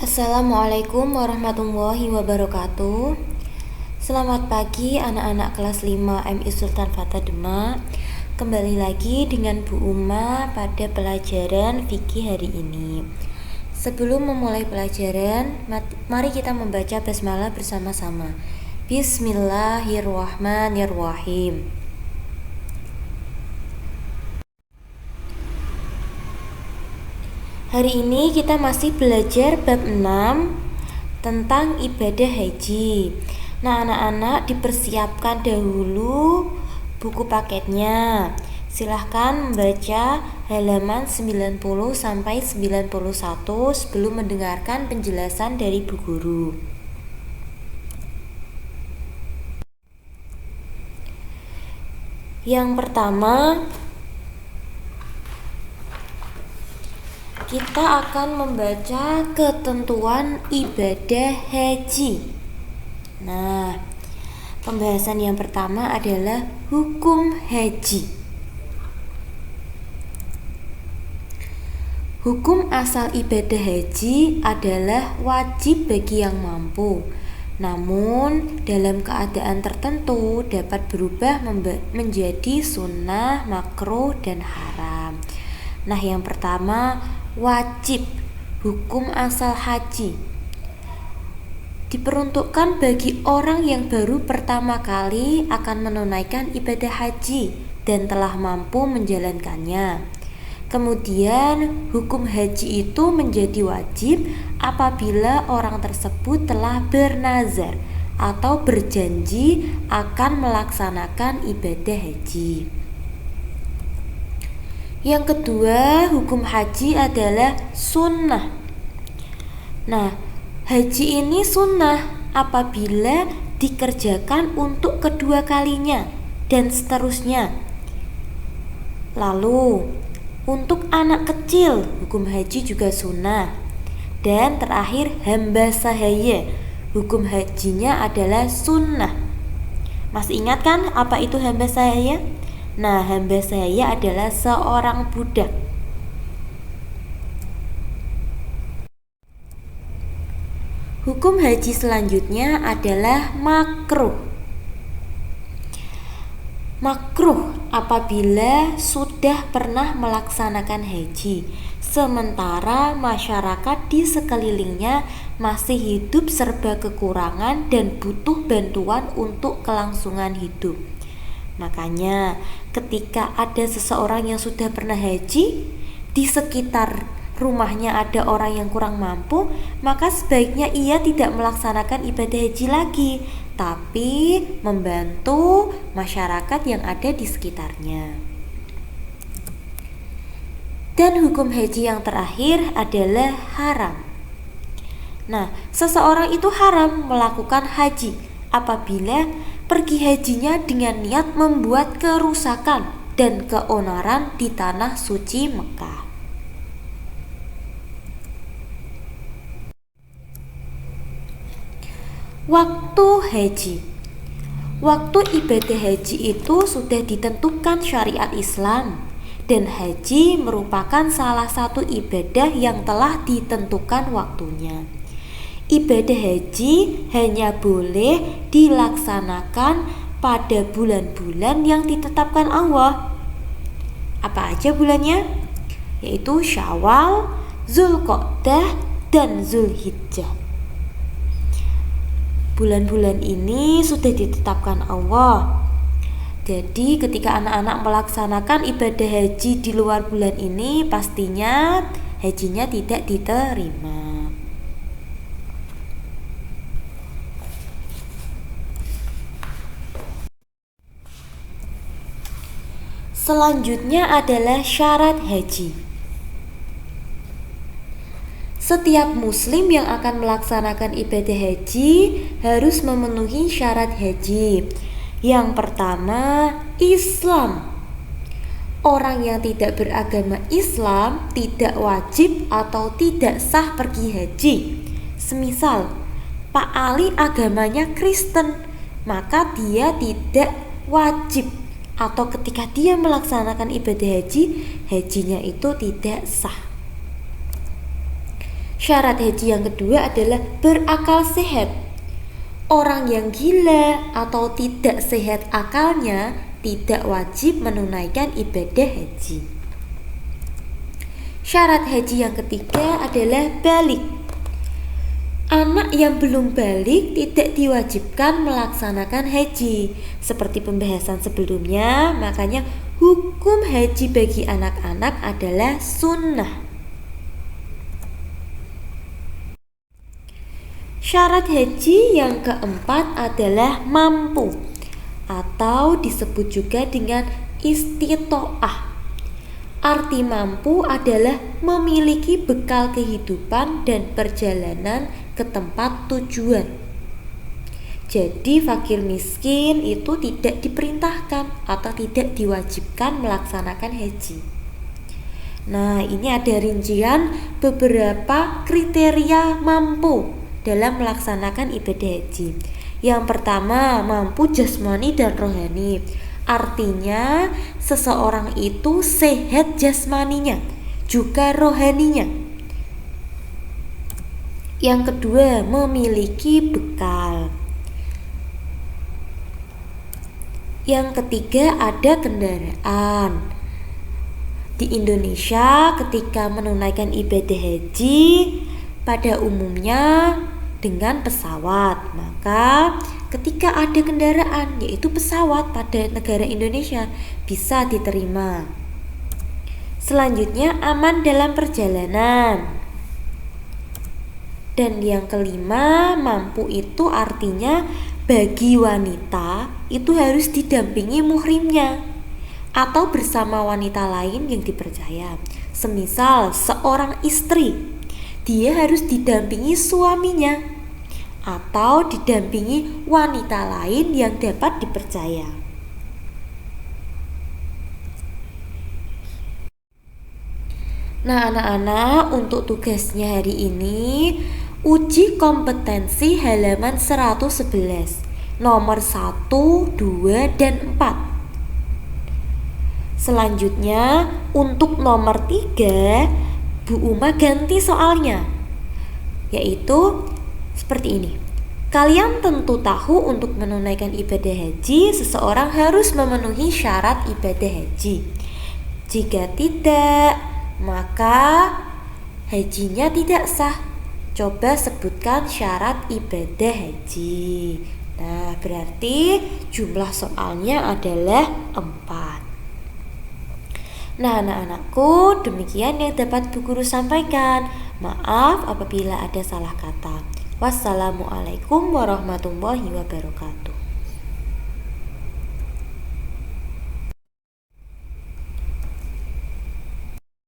Assalamualaikum warahmatullahi wabarakatuh. Selamat pagi anak-anak kelas 5 MI Sultan Fata Demak. Kembali lagi dengan Bu Uma pada pelajaran fikih hari ini. Sebelum memulai pelajaran, mari kita membaca basmalah bersama-sama. Bismillahirrahmanirrahim. Hari ini kita masih belajar bab 6 tentang ibadah haji. Nah, anak-anak dipersiapkan dahulu buku paketnya. Silahkan membaca halaman 90 sampai 91 sebelum mendengarkan penjelasan dari Bu Guru. Yang pertama, kita akan membaca ketentuan ibadah haji. Nah, pembahasan yang pertama adalah hukum haji. Hukum asal ibadah haji adalah wajib bagi yang mampu. Namun, dalam keadaan tertentu dapat berubah menjadi sunnah, makruh, dan haram. Nah, yang pertama, wajib. Hukum asal haji diperuntukkan bagi orang yang baru pertama kali akan menunaikan ibadah haji dan telah mampu menjalankannya. Kemudian hukum haji itu menjadi wajib apabila orang tersebut telah bernazar atau berjanji akan melaksanakan ibadah haji. Yang kedua, hukum haji adalah sunnah. Nah, haji ini sunnah apabila dikerjakan untuk kedua kalinya dan seterusnya. Lalu, untuk anak kecil, hukum haji juga sunnah. Dan terakhir, hamba sahaya, hukum hajinya adalah sunnah. Masih ingat kan apa itu hamba sahaya? Nah, hamba sahaya adalah seorang budak. Hukum haji selanjutnya adalah makruh. Makruh apabila sudah pernah melaksanakan haji, sementara masyarakat di sekelilingnya masih hidup serba kekurangan dan butuh bantuan untuk kelangsungan hidup. Makanya ketika ada seseorang yang sudah pernah haji, di sekitar rumahnya ada orang yang kurang mampu, maka sebaiknya ia tidak melaksanakan ibadah haji lagi, tapi membantu masyarakat yang ada di sekitarnya. Dan hukum haji yang terakhir adalah haram. Nah, seseorang itu haram melakukan haji apabila pergi hajinya dengan niat membuat kerusakan dan keonaran di tanah suci Mekah. Waktu haji. Waktu ibadah haji itu sudah ditentukan syariat Islam, dan haji merupakan salah satu ibadah yang telah ditentukan waktunya. Ibadah haji hanya boleh dilaksanakan pada bulan-bulan yang ditetapkan Allah. Apa aja bulannya? Yaitu Syawal, Zulqa'dah, dan Zulhijjah. Bulan-bulan ini sudah ditetapkan Allah. Jadi ketika anak-anak melaksanakan ibadah haji di luar bulan ini, pastinya hajinya tidak diterima. Selanjutnya adalah syarat haji. Setiap muslim yang akan melaksanakan ibadah haji harus memenuhi syarat haji. Yang pertama, Islam. Orang yang tidak beragama Islam tidak wajib atau tidak sah pergi haji. Semisal, Pak Ali agamanya Kristen, maka dia tidak wajib, atau ketika dia melaksanakan ibadah haji, hajinya itu tidak sah. Syarat haji yang kedua adalah berakal sehat. Orang yang gila atau tidak sehat akalnya tidak wajib menunaikan ibadah haji. Syarat haji yang ketiga adalah balik. Anak yang belum balik tidak diwajibkan melaksanakan haji. Seperti pembahasan sebelumnya, makanya hukum haji bagi anak-anak adalah sunnah. Syarat haji yang keempat adalah mampu, atau disebut juga dengan istitoah. Arti mampu adalah memiliki bekal kehidupan dan perjalanan ke tempat tujuan. Jadi fakir miskin itu tidak diperintahkan atau tidak diwajibkan melaksanakan haji. Nah, ini ada rincian beberapa kriteria mampu dalam melaksanakan ibadah haji. Yang pertama, mampu jasmani dan rohani. Artinya seseorang itu sehat jasmaninya juga rohaninya. Yang kedua, memiliki bekal. Yang ketiga, ada kendaraan. Di Indonesia ketika menunaikan ibadah haji pada umumnya dengan pesawat, maka ketika ada kendaraan yaitu pesawat pada negara Indonesia bisa diterima. Selanjutnya, aman dalam perjalanan. Dan yang kelima, mampu itu artinya bagi wanita itu harus didampingi muhrimnya atau bersama wanita lain yang dipercaya. Semisal seorang istri, dia harus didampingi suaminya atau didampingi wanita lain yang dapat dipercaya. Nah, anak-anak, untuk tugasnya hari ini uji kompetensi halaman 111 nomor 1, 2, dan 4. Selanjutnya untuk nomor 3 Bu Uma ganti soalnya, yaitu seperti ini. Kalian tentu tahu untuk menunaikan ibadah haji, seseorang harus memenuhi syarat ibadah haji. Jika tidak, maka hajinya tidak sah. Coba sebutkan syarat ibadah haji. Nah, berarti jumlah soalnya adalah 4. Nah, anak-anakku, demikian yang dapat Bu Guru sampaikan. Maaf apabila ada salah kata. Wassalamualaikum warahmatullahi wabarakatuh.